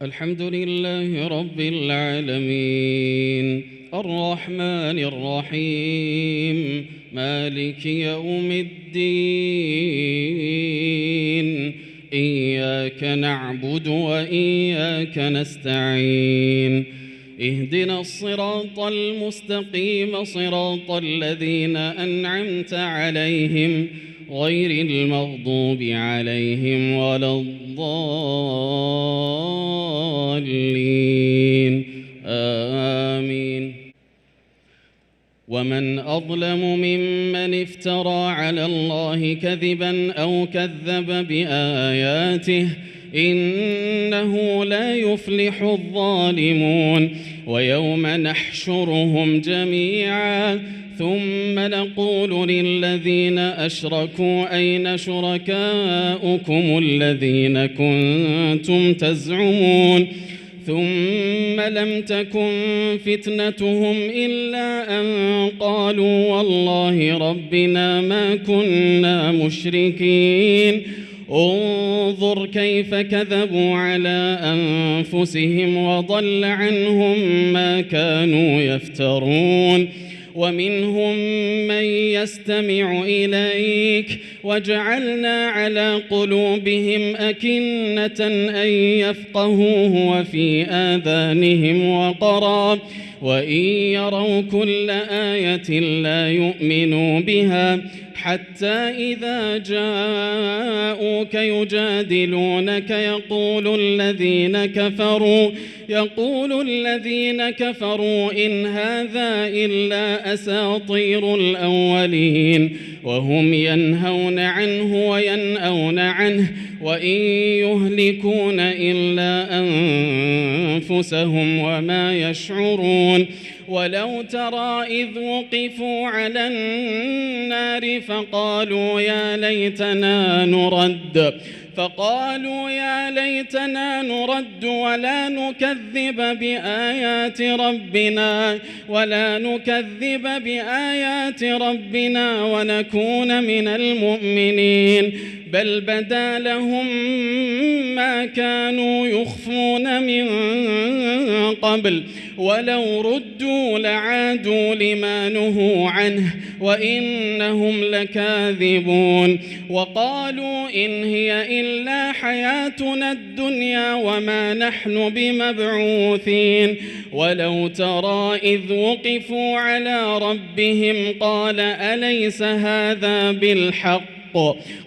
الحمد لله رب العالمين الرحمن الرحيم مالك يوم الدين إياك نعبد وإياك نستعين اهدنا الصراط المستقيم صراط الذين أنعمت عليهم غير المغضوب عليهم ولا الضالين آمين. ومن أظلم ممن افترى على الله كذبا أو كذب بآياته إنه لا يفلح الظالمون. ويوم نحشرهم جميعا ثم نقول للذين أشركوا أين شركاؤكم الذين كنتم تزعمون ثم لم تكن فتنتهم إلا أن قالوا والله ربنا ما كنا مشركين. انظر كيف كذبوا على أنفسهم وضل عنهم ما كانوا يفترون. ومنهم من يستمع إليك وجعلنا على قلوبهم أكنة أن يفقهوه وفي آذانهم وقرا وإن يروا كل آية لا يؤمنوا بها حتى إذا جاءوك يجادلونك يقول الذين كفروا إن هذا إلا أساطير الأولين وهم ينهون عنه وينأون عنه وإن يهلكون إلا أنفسهم وما يشعرون. ولو ترى إذ وقفوا على النار فقالوا يا ليتنا نرد ولا نكذب بآيات ربنا ونكون من المؤمنين بل بدا لهم ما كانوا يخفون من قبل ولو ردوا لعادوا لما نهوا عنه وإنهم لكاذبون. وقالوا إن هي إلا حياتنا الدنيا وما نحن بمبعوثين. ولو ترى إذ وقفوا على ربهم قال أليس هذا بالحق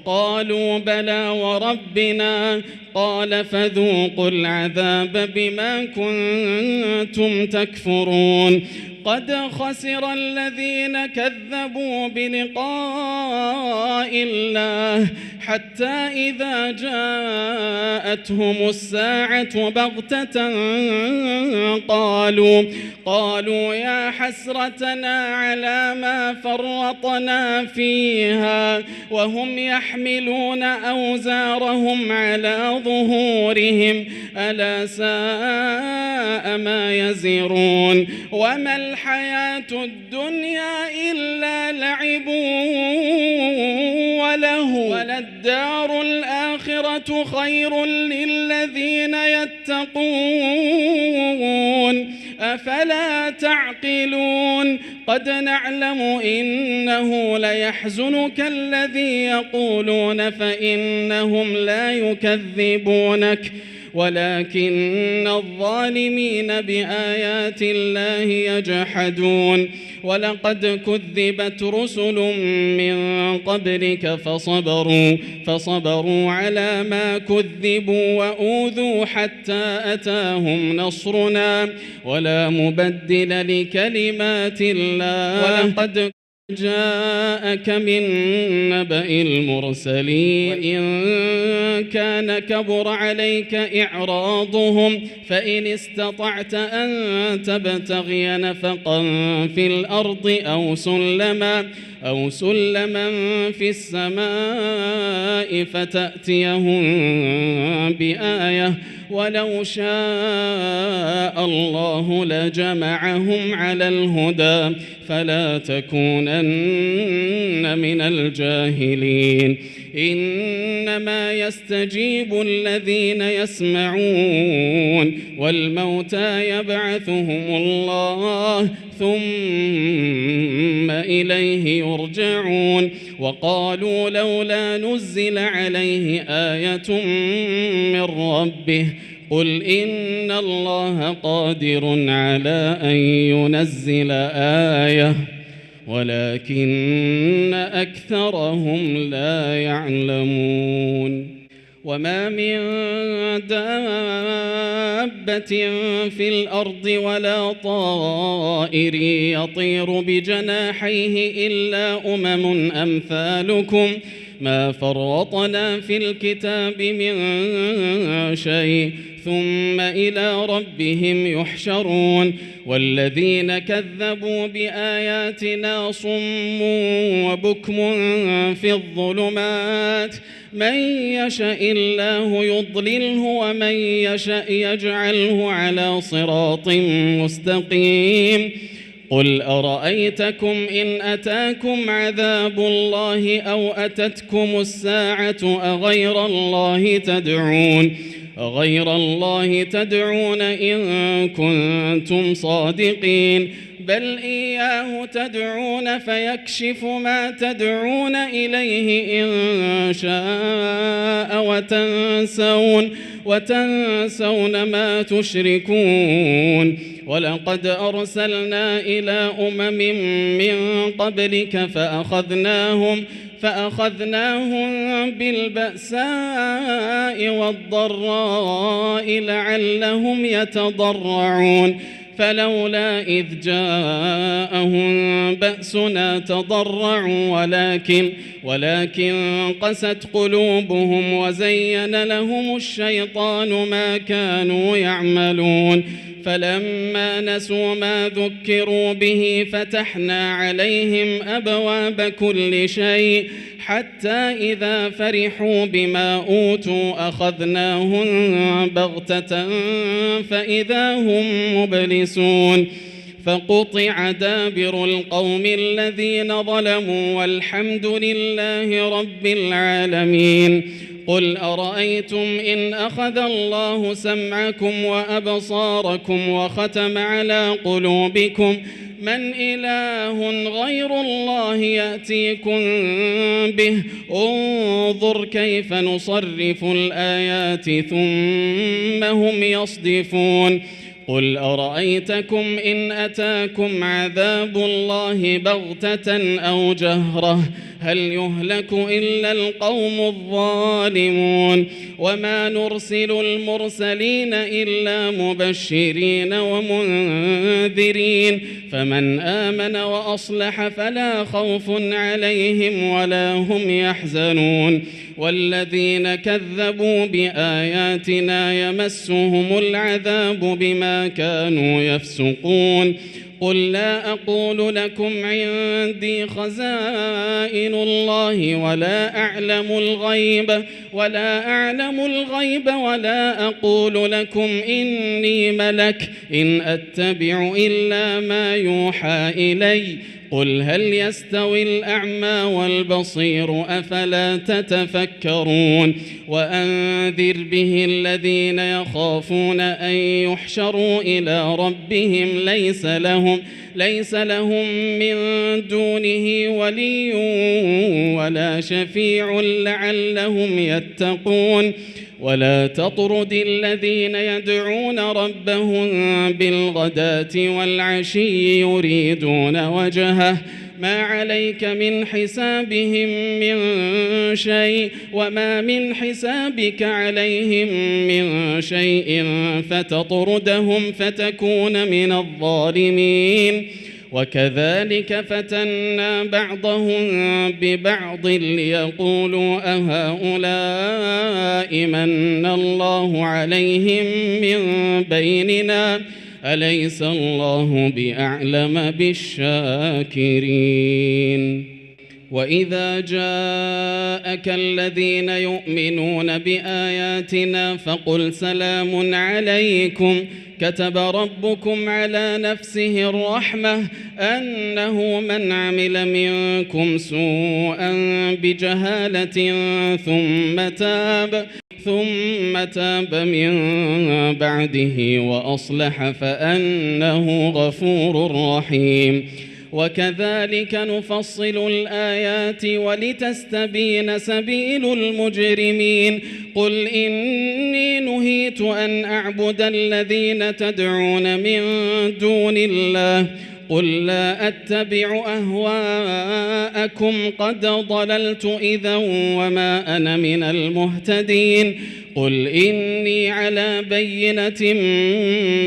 قالوا بلى وربنا قال فذوقوا العذاب بما كنتم تكفرون. قد خسر الذين كذبوا بلقاء الله حتى إذا جاءتهم الساعة بغتة قالوا يا حسرتنا على ما فرطنا فيها وهم يحملون أوزارهم على ظهورهم ألا ساء ما يزرون. وما الحياة الدنيا إلا لعب ولهو وللدار الآخرة خير للذين يتقون أفلا تعقلون. قد نعلم إنه ليحزنك الذي يقولون فإنهم لا يكذبونك ولكن الظالمين بآيات الله يجحدون. ولقد كذبت رسل من قبلك فصبروا على ما كذبوا وأوذوا حتى أتاهم نصرنا ولا مبدل لكلمات الله. ولقد جاءك من نبأ المرسلين إن كان كبر عليك إعراضهم فإن استطعت أن تبتغي نفقا في الأرض أو سلما في السماء فتأتيهم بآية ولو شاء الله لجمعهم على الهدى فلا تكونن من الجاهلين. إنما يستجيب الذين يسمعون يعلمون والموتى يبعثهم الله ثم إليه يرجعون وقالوا لولا نزل عليه آية من ربه قل إن الله قادر على أن ينزل آية ولكن أكثرهم لا يعلمون وما من دابة في الأرض ولا طائر يطير بجناحيه إلا أمم أمثالكم ما فرطنا في الكتاب من شيء ثم إلى ربهم يحشرون والذين كذبوا بآياتنا صم وبكم في الظلمات من يشاء الله يضلله ومن يشاء يجعله على صراط مستقيم قل أرأيتكم إن أتاكم عذاب الله أو أتتكم الساعة أغير الله تدعون إن كنتم صادقين بل إياه تدعون فيكشف ما تدعون إليه إن شاء وتنسون ما تشركون ولقد أرسلنا إلى أمم من قبلك فأخذناهم بالبأساء والضراء لعلهم يتضرعون فلولا إذ جاءهم بأسنا تضرعوا ولكن قست قلوبهم وزين لهم الشيطان ما كانوا يعملون فلما نسوا ما ذكروا به فتحنا عليهم أبواب كل شيء حتى إذا فرحوا بما أوتوا أخذناهم بغتة فإذا هم مبلسون فقطع دابر القوم الذين ظلموا والحمد لله رب العالمين قل أرأيتم إن أخذ الله سمعكم وأبصاركم وختم على قلوبكم من إله غير الله يأتيكم به انظر كيف نصرف الآيات ثم هم يصدفون قل أرأيتكم إن أتاكم عذاب الله بغتة أو جهرة هل يهلك إلا القوم الظالمون وما نرسل المرسلين إلا مبشرين ومنذرين فمن آمن وأصلح فلا خوف عليهم ولا هم يحزنون والذين كذبوا بآياتنا يمسهم العذاب بما كانوا يفسقون قل لا أقول لكم عندي خزائن الله ولا أعلم الغيب ولا أقول لكم إني ملك إن أتبع إلا ما يوحى إلي قل هل يستوي الأعمى والبصير أفلا تتفكرون وأنذر به الذين يخافون أن يحشروا إلى ربهم ليس لهم من دونه ولي ولا شفيع لعلهم يتقون ولا تطرد الذين يدعون ربهم بالغداة والعشي يريدون وجهه ما عليك من حسابهم من شيء وما من حسابك عليهم من شيء فتطردهم فتكون من الظالمين وكذلك فتنا بعضهم ببعض ليقولوا أهؤلاء من الله عليهم من بيننا أليس الله بأعلم بالشاكرين وإذا جاءك الذين يؤمنون بآياتنا فقل سلام عليكم كتب ربكم على نفسه الرحمة أنه من عمل منكم سوءا بجهالة ثم تاب من بعده وأصلح فأنه غفور رحيم. وكذلك نفصل الآيات ولتستبين سبيل المجرمين. قل إني نهيت أن أعبد الذين تدعون من دون الله قل لا أتبع أهواءكم قد ضللت إذا وما أنا من المهتدين. قل إني على بينة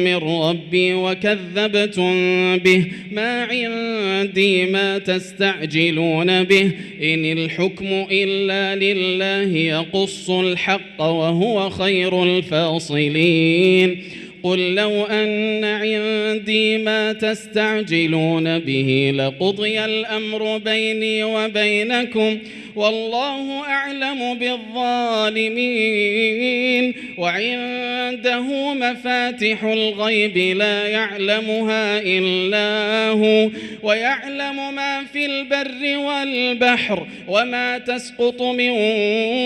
من ربي وكذبتم به ما عندي ما تستعجلون به إن الحكم إلا لله يقص الحق وهو خير الفاصلين. قل لو أن عندي ما تستعجلون به لقضي الأمر بيني وبينكم والله أعلم بالظالمين. وعنده مفاتح الغيب لا يعلمها إلا هو ويعلم ما في البر والبحر وما تسقط من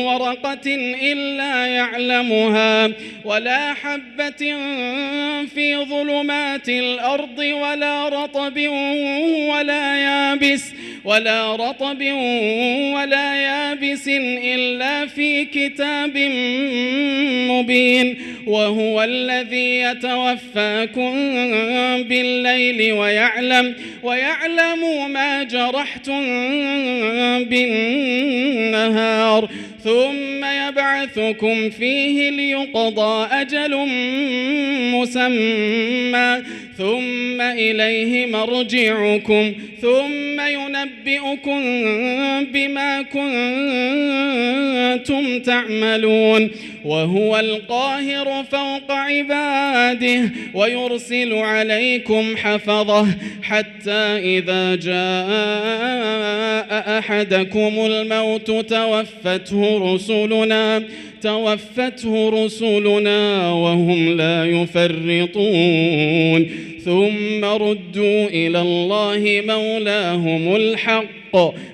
ورقة إلا يعلمها ولا حبة في ظلمات الأرض ولا رطب ولا يابس إلا في كتاب مبين. وهو الذي يتوفاكم بالليل ويعلم ما جرحتم بالنهار ثم يبعثكم فيه ليقضى أجل مسمى ثم إليه مرجعكم ثم ينبئكم بما كنتم تعملون. وهو القاهر فوق عباده ويرسل عليكم حفظه حتى إذا جاء أحدكم الموت توفته رسلنا وهم لا يفرطون ثم ردوا إلى الله مولاهم الحق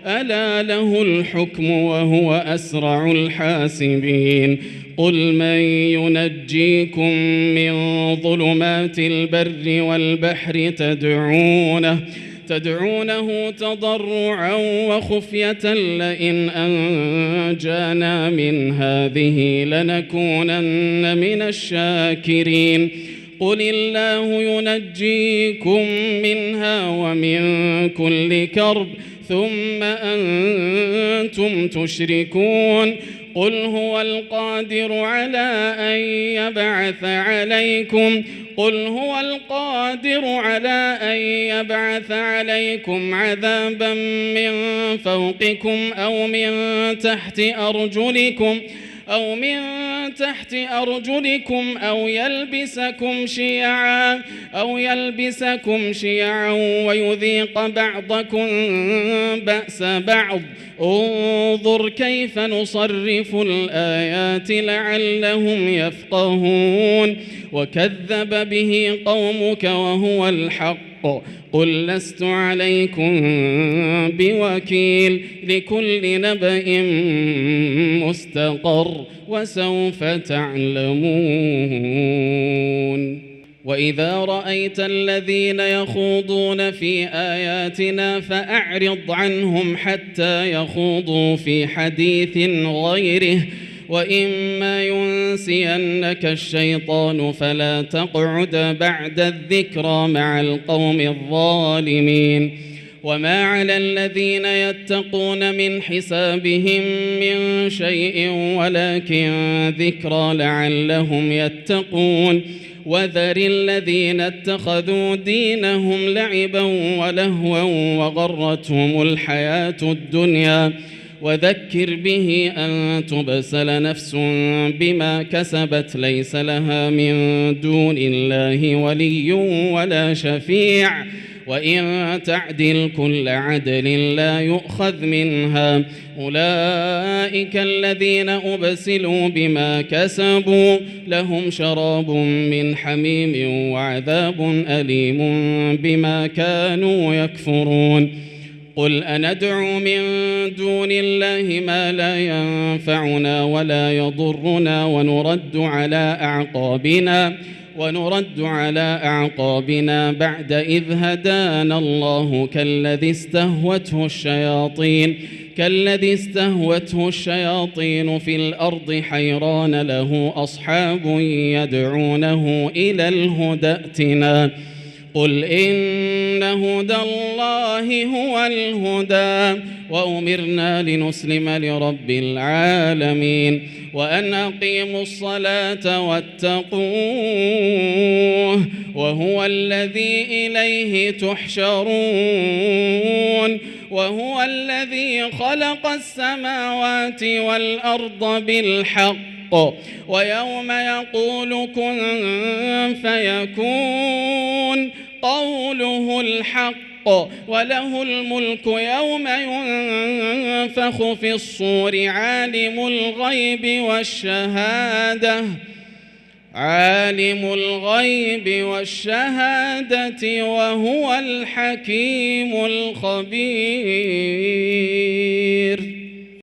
ألا له الحكم وهو أسرع الحاسبين. قل من ينجيكم من ظلمات البر والبحر تدعونه تضرعا وخفية لئن أنجانا من هذه لنكونن من الشاكرين. قل الله ينجيكم منها ومن كل كرب ثم أنتم تشركون. قل هو القادر على أن يبعث عليكم عذابا من فوقكم أو من تحت أرجلكم أو يلبسكم شيعا ويذيق بعضكم بأس بعض. انظر كيف نصرف الآيات لعلهم يفقهون. وكذب به قومك وهو الحق قل لست عليكم بوكيل لكل نبأ مستقر وسوف تعلمون. وإذا رأيت الذين يخوضون في آياتنا فأعرض عنهم حتى يخوضوا في حديث غيره وإما ينسينك الشيطان فلا تقعد بعد الذكرى مع القوم الظالمين. وما على الذين يتقون من حسابهم من شيء ولكن ذكرى لعلهم يتقون. وذر الذين اتخذوا دينهم لعبا ولهوا وغرتهم الحياة الدنيا وذكر به أن تبسل نفس بما كسبت ليس لها من دون الله ولي ولا شفيع وإن تعدل كل عدل لا يؤخذ منها. أولئك الذين أبسلوا بما كسبوا لهم شراب من حميم وعذاب أليم بما كانوا يكفرون. قل أندعو من دون الله ما لا ينفعنا ولا يضرنا ونرد على أعقابنا بعد إذ هدانا الله كالذي استهوته الشياطين في الأرض حيران له أصحاب يدعونه إلى الهدى ائتنا قل إن هدى الله هو الهدى وأمرنا لنسلم لرب العالمين وأن أقيموا الصلاة واتقوه وهو الذي إليه تحشرون وهو الذي خلق السماوات والأرض بالحق ويوم يقول كن فيكون قوله الحق وله الملك يوم ينفخ في الصور عالم الغيب والشهادة وهو الحكيم الخبير.